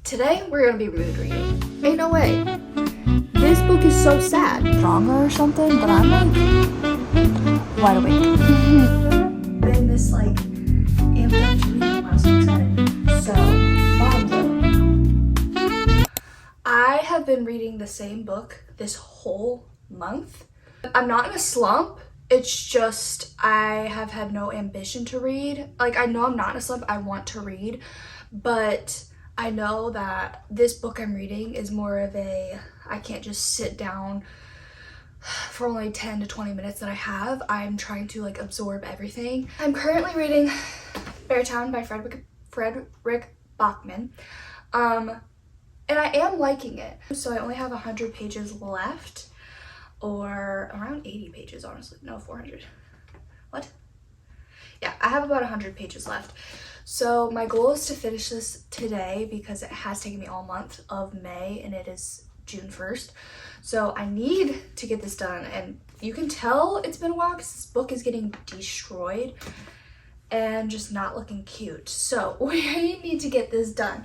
Today we're gonna be mood reading. Ain't no way. This book is so sad. Genre or something, but I'm like wide awake. Been this like amped up to reading. I'm so excited. So, I have been reading the same book this whole month. I'm not in a slump. It's just I have had no ambition to read. Like, I know I'm not in a slump. I want to read, but I know that this book I'm reading is more of a, I can't just sit down for only 10 to 20 minutes that I have. I'm trying to like absorb everything. I'm currently reading Beartown by Fredrik Backman. And I am liking it. So I only have 100 pages left, or around 80 pages, honestly. No, 400. What? Yeah, I have about 100 pages left. So my goal is to finish this today because it has taken me all month of May and it is June 1st. So I need to get this done, and you can tell it's been a while because this book is getting destroyed and just not looking cute. So we need to get this done.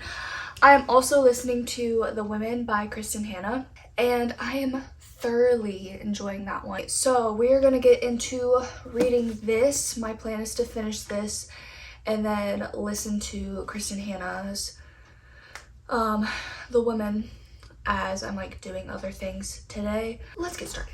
I am also listening to The Women by Kristin Hannah, and I am thoroughly enjoying that one. So we are going to get into reading this. My plan is to finish this and then listen to Kristin Hannah's The Women as I'm like doing other things today. Let's get started.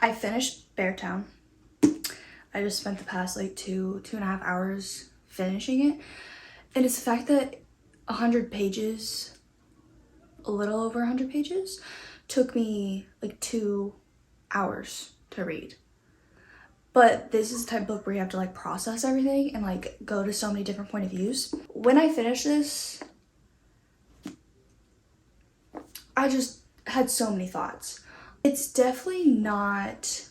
I finished Beartown. I just spent the past like two and a half hours finishing it. And it's the fact that 100 pages, a little over 100 pages, took me like 2 hours to read. But this is the type of book where you have to like process everything and like go to so many different point of views. When I finished this, I just had so many thoughts. It's definitely not,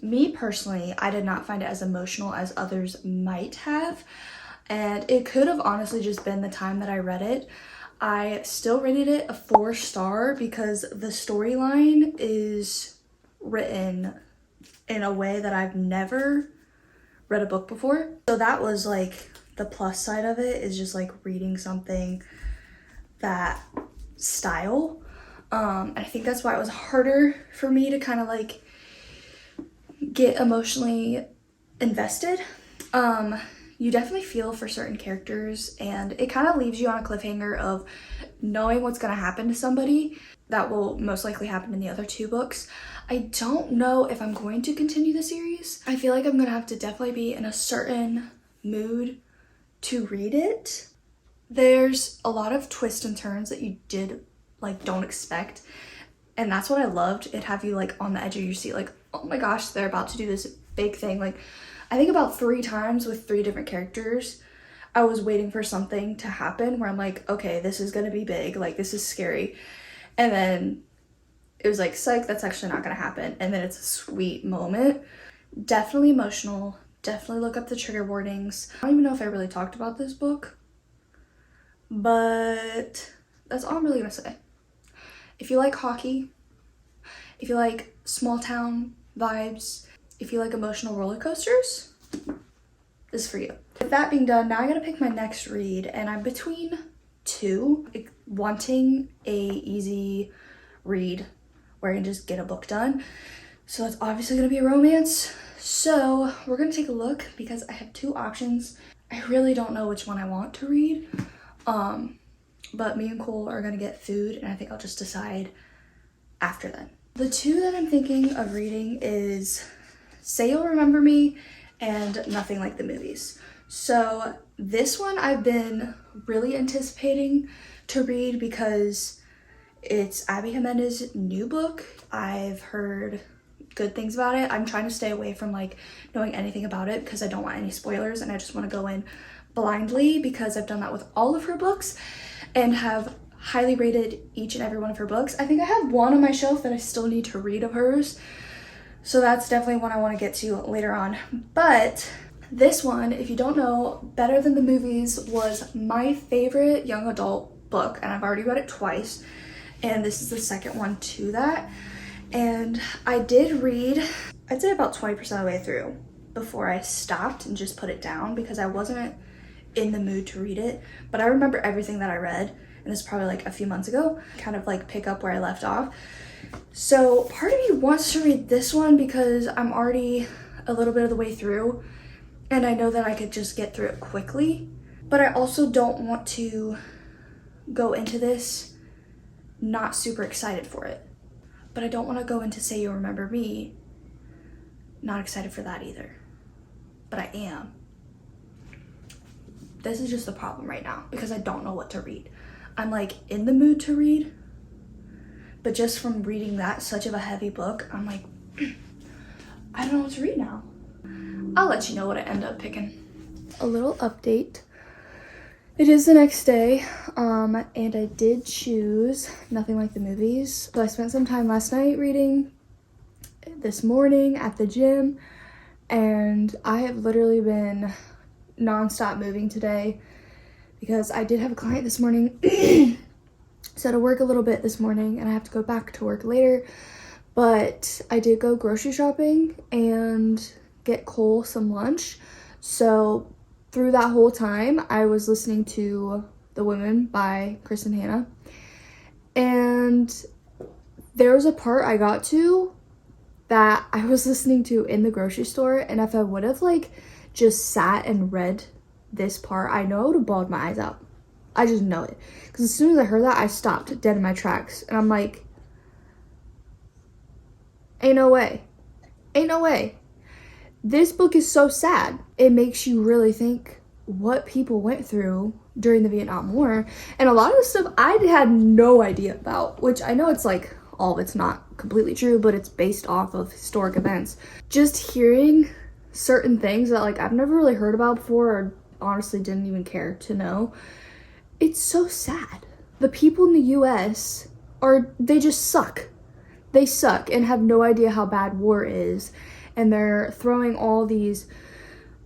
me personally, I did not find it as emotional as others might have. And it could have honestly just been the time that I read it. I still rated it a 4-star because the storyline is written in a way that I've never read a book before. So that was like the plus side of it, is just like reading something that style. I think that's why it was harder for me to kind of like get emotionally invested. You definitely feel for certain characters, and it kind of leaves you on a cliffhanger of knowing what's going to happen to somebody. That will most likely happen in the other 2 books. I don't know if I'm going to continue the series. I feel like I'm going to have to definitely be in a certain mood to read it. There's a lot of twists and turns that you don't expect, and that's what I loved. It have you like on the edge of your seat, like, oh my gosh, they're about to do this big thing. Like, I think about 3 times with 3 different characters I was waiting for something to happen where I'm like, okay, this is gonna be big, like this is scary, and then it was like, psych, that's actually not gonna happen, and then it's a sweet moment. Definitely emotional. Definitely look up the trigger warnings. I don't even know if I really talked about this book, but that's all I'm really gonna say. If you like hockey, if you like small town vibes, if you like emotional roller coasters, this is for you. With that being done, now I gotta pick my next read, and I'm between 2, like, wanting a easy read where I can just get a book done. So it's obviously gonna be a romance. So we're gonna take a look because I have 2 options. I really don't know which one I want to read. But me and Cole are gonna get food, and I think I'll just decide after then. The 2 that I'm thinking of reading is Say You'll Remember Me and Nothing Like the Movies. So This one I've been really anticipating to read because it's Abby Jimenez's new book. I've heard good things about it. I'm trying to stay away from like knowing anything about it because I don't want any spoilers, and I just want to go in blindly because I've done that with all of her books and have highly rated each and every one of her books. I think I have one on my shelf that I still need to read of hers, so that's definitely one I want to get to later on. But this one, if you don't know, Better Than the Movies was my favorite young adult book, and I've already read it twice, and this is the second one to that. And I did read, I'd say about 20% of the way through before I stopped and just put it down because I wasn't in the mood to read it. But I remember everything that I read, and this is probably like a few months ago, kind of like pick up where I left off. So part of me wants to read this one because I'm already a little bit of the way through, and I know that I could just get through it quickly. But I also don't want to go into this not super excited for it. But I don't want to go into Say You Remember Me not excited for that either. But I am. This is just the problem right now because I don't know what to read. I'm like in the mood to read, but just from reading that such of a heavy book, I'm like, I don't know what to read now. I'll let you know what I end up picking. A little update. It is the next day, and I did choose Nothing Like the Movies. So I spent some time last night reading, this morning at the gym, and I have literally been nonstop moving today because I did have a client this morning. So I had to work a little bit this morning, and I have to go back to work later. But I did go grocery shopping and get Cole some lunch. So through that whole time, I was listening to The Women by Kristen Hanna. And there was a part I got to that I was listening to in the grocery store, and if I would have like just sat and read this part, I know I would have bawled my eyes out. I just know it. Because as soon as I heard that, I stopped dead in my tracks. And I'm like, ain't no way. Ain't no way. This book is so sad. It makes you really think what people went through during the Vietnam War. And a lot of the stuff I had no idea about, which I know it's like all of it's not completely true, but it's based off of historic events. Just hearing certain things that like I've never really heard about before or honestly didn't even care to know. It's so sad. The people in the US they just suck. They suck and have no idea how bad war is. And they're throwing all these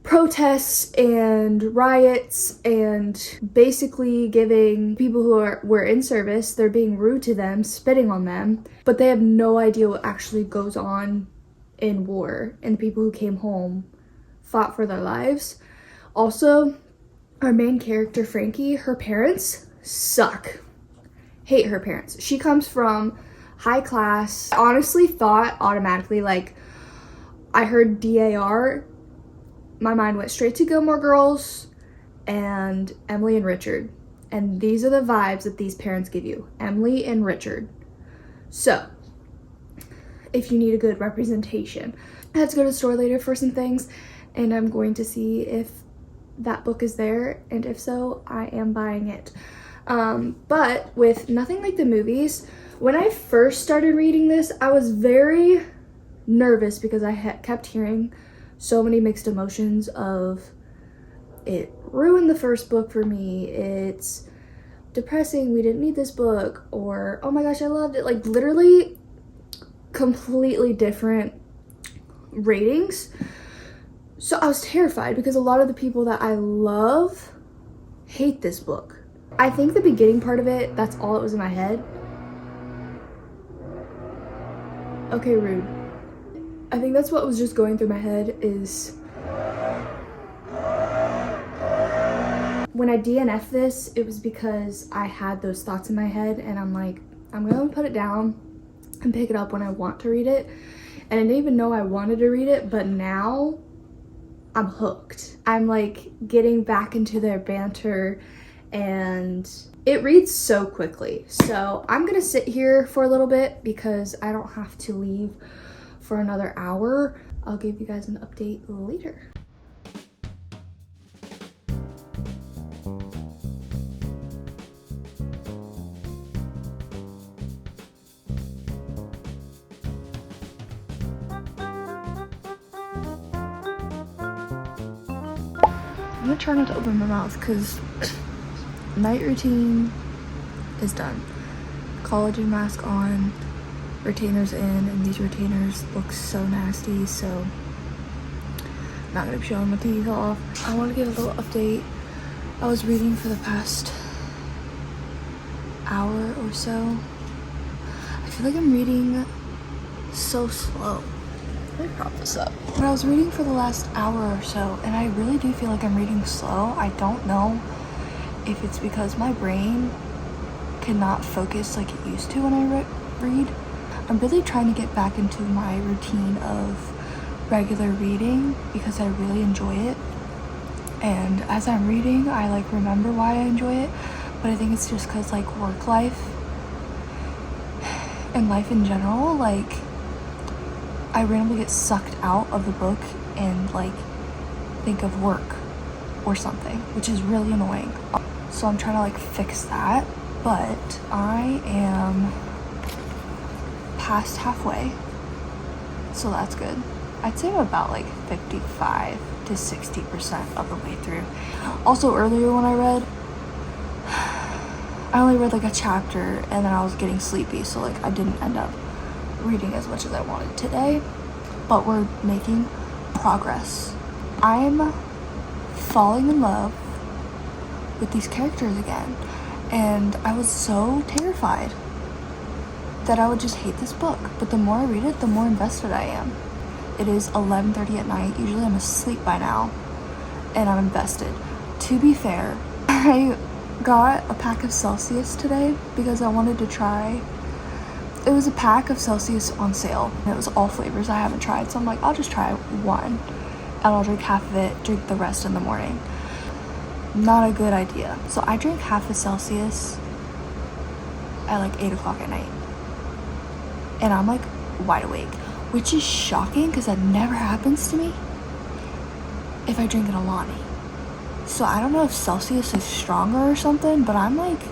protests and riots and basically giving people who were in service, they're being rude to them, spitting on them, but they have no idea what actually goes on in war. And the people who came home fought for their lives. Also, our main character, Frankie, her parents suck. Hate her parents. She comes from high class. I honestly thought automatically, like, I heard DAR, my mind went straight to Gilmore Girls and Emily and Richard. And these are the vibes that these parents give you. Emily and Richard. So, if you need a good representation. I had to go to the store later for some things, and I'm going to see if that book is there, and if so, I am buying it. But with Nothing Like the Movies, when I first started reading this, I was very nervous because I kept hearing so many mixed emotions of it ruined the first book for me, it's depressing, we didn't need this book, or oh my gosh, I loved it. Like literally completely different ratings. So I was terrified because a lot of the people that I love hate this book. I think the beginning part of it, that's all that was in my head. Okay, rude. I think that's what was just going through my head is when I DNF'd this, it was because I had those thoughts in my head and I'm like, I'm gonna put it down and pick it up when I want to read it. And I didn't even know I wanted to read it, but now I'm hooked. I'm like getting back into their banter and it reads so quickly. So I'm gonna sit here for a little bit because I don't have to leave for another hour. I'll give you guys an update later. I'm gonna try not to open my mouth because night routine is done. Collagen mask on, retainers in, and these retainers look so nasty, so I'm not gonna be showing my teeth off. I want to give a little update. I was reading for the past hour or so. I feel like I'm reading so slow. Let me prop this up. But I was reading for the last hour or so, and I really do feel like I'm reading slow. I don't know if it's because my brain cannot focus like it used to when I read. I'm really trying to get back into my routine of regular reading because I really enjoy it. And as I'm reading, I like remember why I enjoy it. But I think it's just because like work life and life in general, like I randomly get sucked out of the book and like think of work or something, which is really annoying. So I'm trying to like fix that, but I am past halfway, so that's good. I'd say I'm about like 55 to 60% of the way through. Also earlier when I read, I only read like a chapter and then I was getting sleepy, so like I didn't end up reading as much as I wanted today, but we're making progress. I'm falling in love with these characters again, and I was so terrified that I would just hate this book, but the more I read it, the more invested I am. It is 11:30 at night. Usually I'm asleep by now, and I'm invested. To be fair, I got a pack of Celsius today because I wanted to try. It was a pack of Celsius on sale, and it was all flavors I haven't tried, so I'm like, I'll just try one, and I'll drink half of it, drink the rest in the morning. Not a good idea. So I drank half a Celsius at like 8 o'clock at night, and I'm like wide awake, which is shocking because that never happens to me if I drink an Alani. So I don't know if Celsius is stronger or something, but I'm like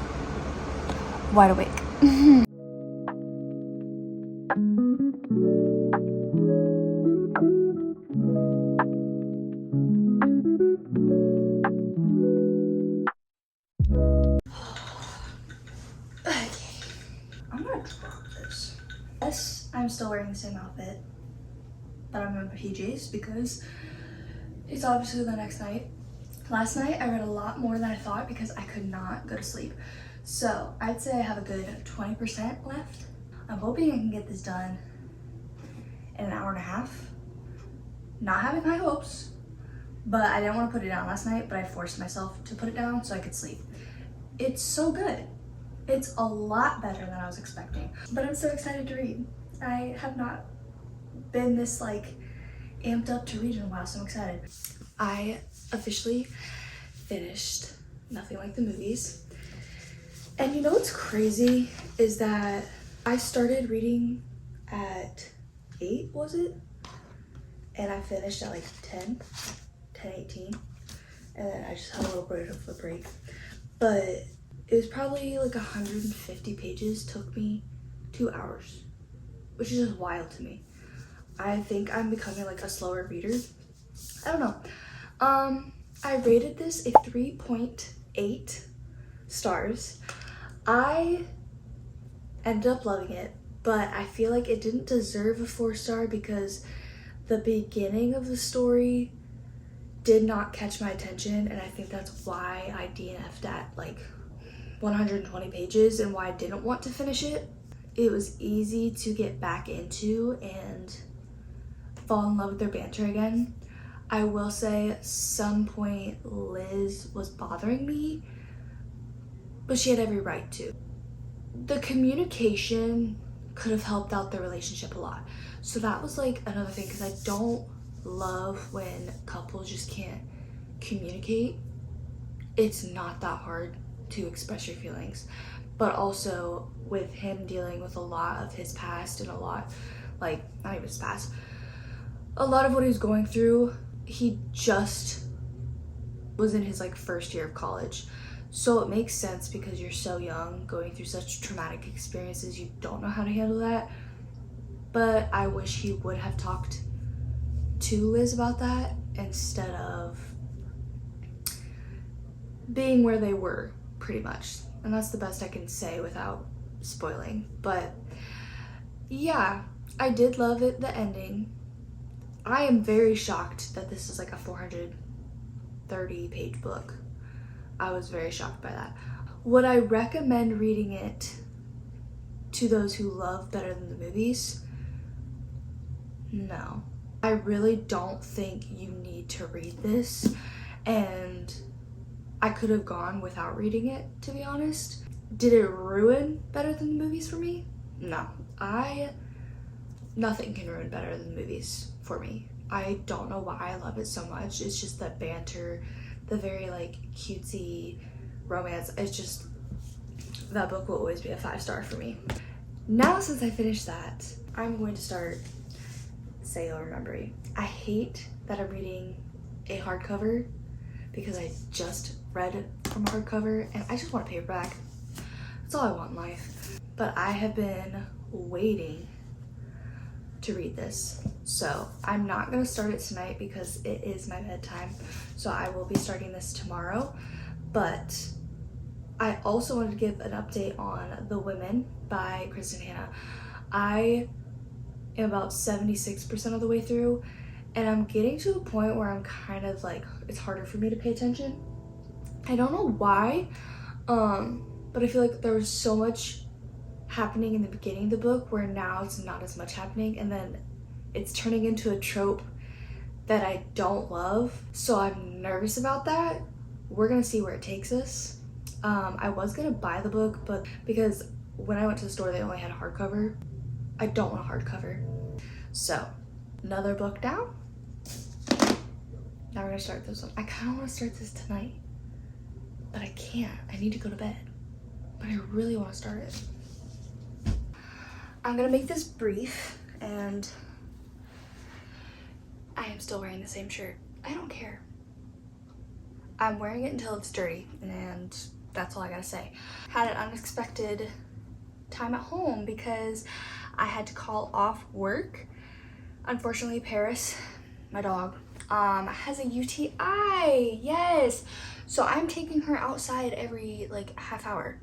wide awake. I'm gonna drop this. Yes, I'm still wearing the same outfit, but I'm in PJs because it's obviously the next night. Last night I read a lot more than I thought because I could not go to sleep. So I'd say I have a good 20% left. I'm hoping I can get this done in an hour and a half. Not having high hopes, but I didn't want to put it down last night, but I forced myself to put it down so I could sleep. It's so good. It's a lot better than I was expecting, but I'm so excited to read. I have not been this like amped up to read in a while, so I'm excited. I officially finished Nothing Like the Movies. And you know what's crazy is that I started reading at 8, was it? And I finished at like 10:18. And then I just had a little bit of a break. But it was probably like 150 pages, took me 2 hours, which is just wild to me. I think I'm becoming like a slower reader. I don't know. I rated this a 3.8 stars. I ended up loving it, but I feel like it didn't deserve a 4-star because the beginning of the story did not catch my attention, and I think that's why I DNF'd at like 120 pages and why I didn't want to finish it. It was easy to get back into and fall in love with their banter again. I will say at some point Liz was bothering me, but she had every right to. The communication could have helped out their relationship a lot. So that was like another thing, because I don't love when couples just can't communicate. It's not that hard to express your feelings, but also with him dealing with a lot of his past and a lot, like, not even his past, a lot of what he was going through. He just was in his like first year of college, so it makes sense because you're so young going through such traumatic experiences, you don't know how to handle that. But I wish he would have talked to Liz about that instead of being where they were, pretty much. And that's the best I can say without spoiling. But yeah, I did love it, the ending. I am very shocked that this is like a 430 page book. I was very shocked by that. Would I recommend reading it to those who love Better Than the Movies? No. I really don't think you need to read this, and I could have gone without reading it, to be honest. Did it ruin Better Than the Movies for me? No. Nothing can ruin Better Than the Movies for me. I don't know why I love it so much. It's just the banter, the very like cutesy romance. It's just, that book will always be a 5-star for me. Now, since I finished that, I'm going to start Sailor Memory. I hate that I'm reading a hardcover because I just read it from a hardcover and I just want a paperback. That's all I want in life. But I have been waiting to read this. So I'm not gonna start it tonight because it is my bedtime. So I will be starting this tomorrow. But I also wanted to give an update on The Women by Kristen Hanna. I am about 76% of the way through, and I'm getting to a point where I'm kind of like, it's harder for me to pay attention. I don't know why, but I feel like there was so much happening in the beginning of the book where now it's not as much happening, and then it's turning into a trope that I don't love. So I'm nervous about that. We're gonna see where it takes us. I was gonna buy the book, but because when I went to the store, they only had a hardcover. I don't want a hardcover. So, another book down. Now we're gonna start this one. I kinda wanna start this tonight, but I can't. I need to go to bed, but I really wanna start it. I'm gonna make this brief, and I am still wearing the same shirt. I don't care. I'm wearing it until it's dirty, and that's all I gotta say. Had an unexpected time at home because I had to call off work. Unfortunately, Paris, my dog, has a UTI. Yes, so I'm taking her outside every like half hour.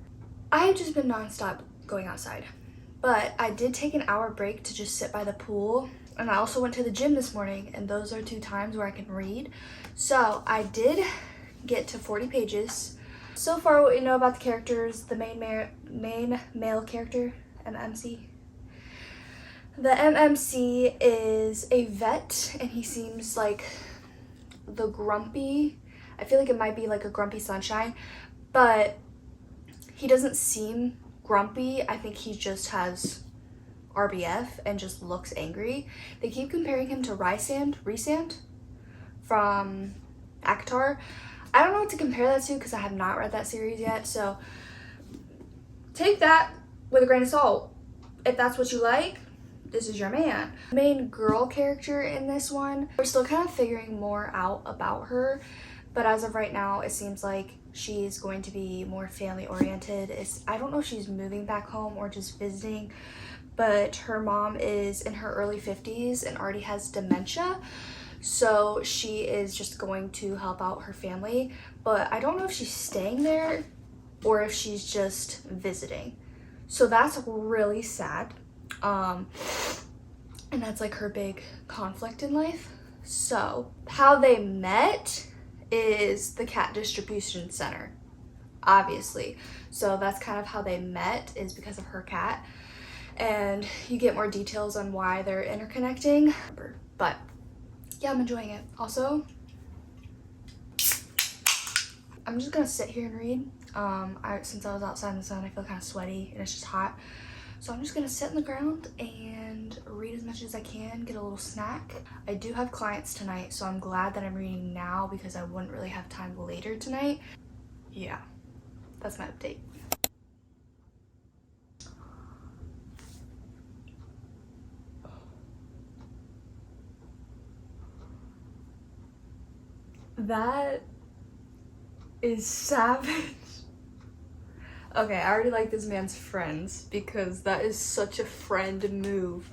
I've just been nonstop going outside, but I did take an hour break to just sit by the pool, and I also went to the gym this morning, and those are 2 times where I can read. So I did get to 40 pages. So far, what we know about the characters: the main male character, MMC. The MMC is a vet, and he seems like the grumpy. I feel like it might be like a grumpy sunshine, but he doesn't seem grumpy. I think he just has RBF and just looks angry. They keep comparing him to Rysand from ACOTAR. I don't know what to compare that to because I have not read that series yet, so take that with a grain of salt. If that's what you like, this is your man. The main girl character in this one, we're still kind of figuring more out about her, but as of right now, it seems like she's going to be more family oriented. I don't know if she's moving back home or just visiting, but her mom is in her early 50s and already has dementia. So she is just going to help out her family, but I don't know if she's staying there or if she's just visiting. So that's really sad. And that's like her big conflict in life. So how they met is the cat distribution center, obviously. So that's kind of how they met, is because of her cat. And you get more details on why they're interconnecting. But yeah, I'm enjoying it. Also, I'm just gonna sit here and read. Since I was outside in the sun, I feel kind of sweaty and it's just hot. So I'm just gonna sit on the ground and read as much as I can, get a little snack. I do have clients tonight, so I'm glad that I'm reading now because I wouldn't really have time later tonight. Yeah, that's my update. That is savage. Okay, I already like this man's friends because that is such a friend move.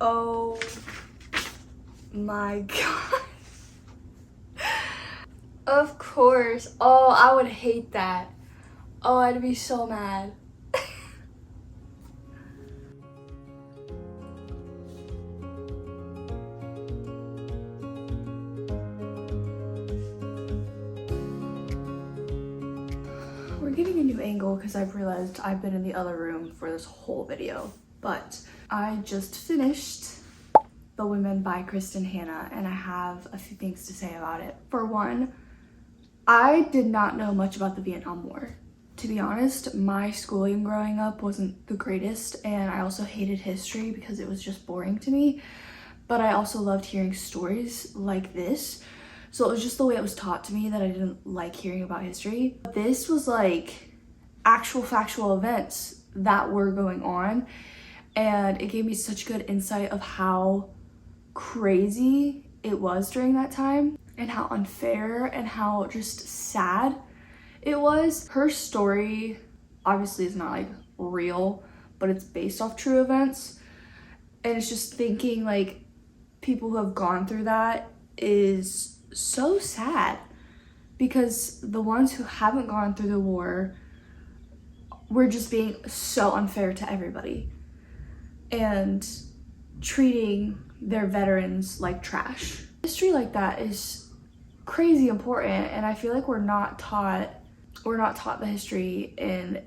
Oh my god. Of course. Oh, I would hate that. Oh, I'd be so mad. We're getting a new angle because I've realized I've been in the other room for this whole video. But I just finished The Women by Kristen Hanna, and I have a few things to say about it. For one, I did not know much about the Vietnam War. To be honest, my schooling growing up wasn't the greatest, and I also hated history because it was just boring to me. But I also loved hearing stories like this. So it was just the way it was taught to me that I didn't like hearing about history. This was like actual factual events that were going on, and it gave me such good insight of how crazy it was during that time and how unfair and how just sad it was. Her story obviously is not like real, but it's based off true events, and it's just thinking like people who have gone through that is so sad, because the ones who haven't gone through the war were just being so unfair to everybody and treating their veterans like trash. History like that is crazy important, and I feel like we're not taught the history in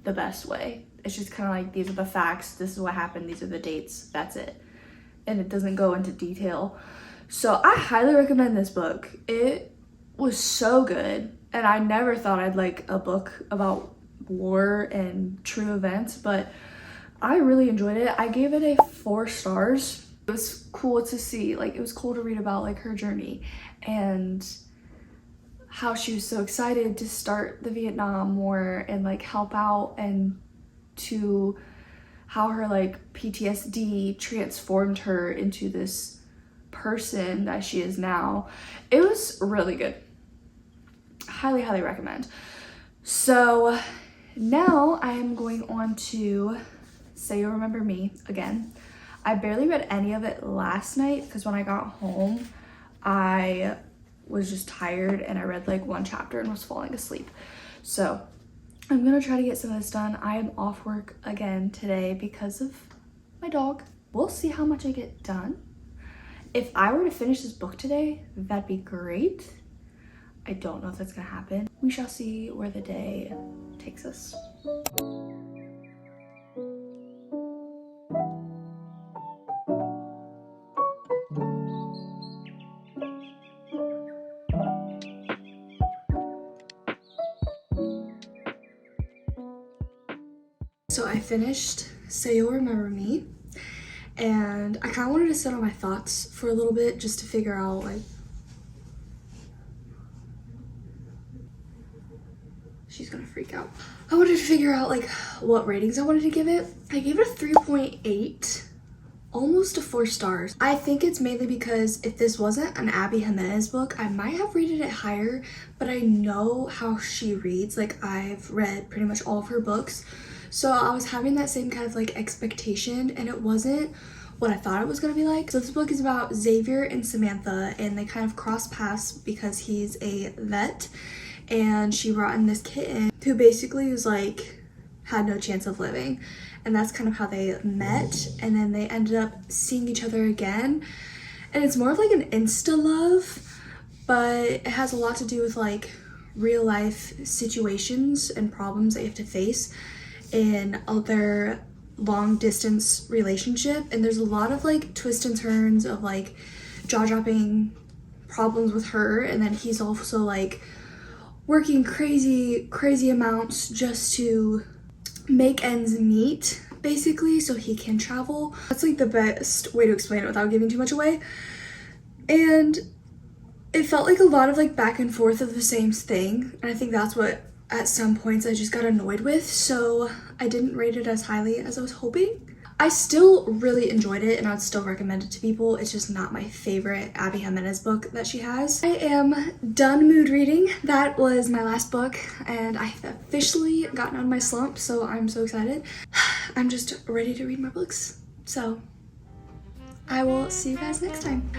the best way. It's just kind of like, these are the facts, this is what happened, these are the dates, that's it. And it doesn't go into detail. So I highly recommend this book. It was so good, and I never thought I'd like a book about war and true events, but I really enjoyed it. I gave it a 4 stars. It was cool to see, like, it was cool to read about like her journey and how she was so excited to start the Vietnam War and like help out, and to how her like PTSD transformed her into this person that she is now. It was really good. Highly, highly recommend. So now I am going on to Say You'll Remember Me again. I barely read any of it last night because when I got home, I was just tired and I read like 1 chapter and was falling asleep. So I'm gonna try to get some of this done. I am off work again today because of my dog. We'll see how much I get done. If I were to finish this book today, that'd be great. I don't know if that's gonna happen. We shall see where the day takes us. So I finished Say You'll Remember Me, and I kind of wanted to sit on my thoughts for a little bit just to figure out like, she's gonna freak out. I wanted to figure out like what ratings I wanted to give it. I gave it a 3.8, almost a 4 stars. I think it's mainly because if this wasn't an Abby Jimenez book, I might have rated it higher, but I know how she reads. Like, I've read pretty much all of her books. So I was having that same kind of like expectation, and it wasn't what I thought it was gonna be like. So this book is about Xavier and Samantha, and they kind of cross paths because he's a vet, and she brought in this kitten who basically was like, had no chance of living. And that's kind of how they met, and then they ended up seeing each other again. And it's more of like an insta love, but it has a lot to do with like real life situations and problems that you have to face in other long distance relationship. And there's a lot of like twists and turns of like jaw-dropping problems with her, and then he's also like working crazy amounts just to make ends meet, basically, so he can travel. That's like the best way to explain it without giving too much away. And it felt like a lot of like back and forth of the same thing, and I think that's what at some points I just got annoyed with, so I didn't rate it as highly as I was hoping. I still really enjoyed it, and I would still recommend it to people. It's just not my favorite Abby Jimenez book that she has. I am done mood reading. That was my last book, and I've officially gotten out of my slump, so I'm so excited. I'm just ready to read more books. So I will see you guys next time.